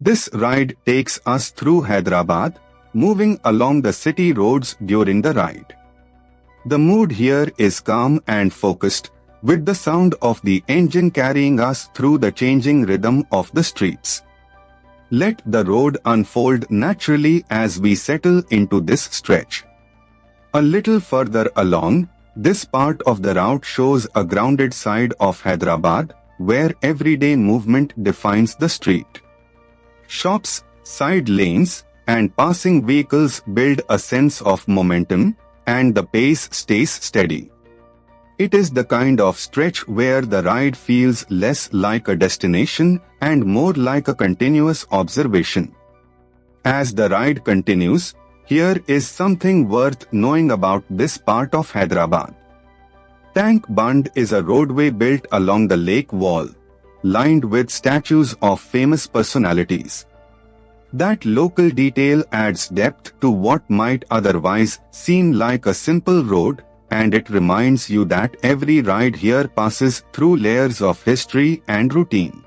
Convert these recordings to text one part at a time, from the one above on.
This ride takes us through Hyderabad, moving along the city roads during the ride. The mood here is calm and focused, with the sound of the engine carrying us through the changing rhythm of the streets. Let the road unfold naturally as we settle into this stretch. A little further along, this part of the route shows a grounded side of Hyderabad, where everyday movement defines the street. Shops, side lanes, and passing vehicles build a sense of momentum, and the pace stays steady. It is the kind of stretch where the ride feels less like a destination and more like a continuous observation. As the ride continues, here is something worth knowing about this part of Hyderabad. Tank Bund is a roadway built along the lake wall, lined with statues of famous personalities. That local detail adds depth to what might otherwise seem like a simple road, and it reminds you that every ride here passes through layers of history and routine.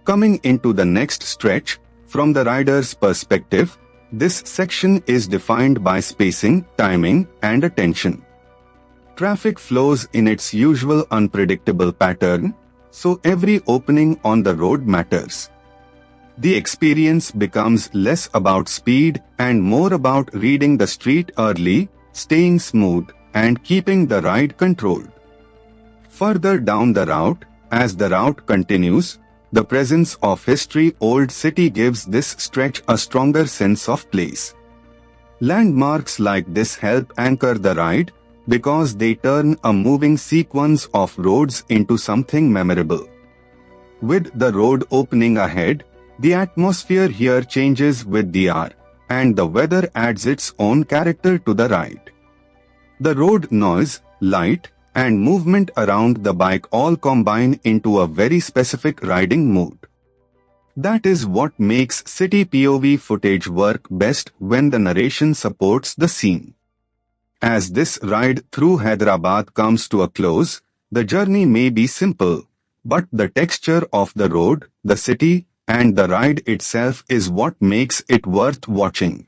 Coming into the next stretch, from the rider's perspective, this section is defined by spacing, timing, and attention. Traffic flows in its usual unpredictable pattern, so every opening on the road matters. The experience becomes less about speed and more about reading the street early, staying smooth, and keeping the ride controlled. Further down the route, as the route continues, the presence of history-old city gives this stretch a stronger sense of place. Landmarks like this help anchor the ride because they turn a moving sequence of roads into something memorable. With the road opening ahead, the atmosphere here changes with the hour, and the weather adds its own character to the ride. The road noise, light, and movement around the bike all combine into a very specific riding mood. That is what makes city POV footage work best when the narration supports the scene. As this ride through Hyderabad comes to a close, the journey may be simple, but the texture of the road, the city, and the ride itself is what makes it worth watching.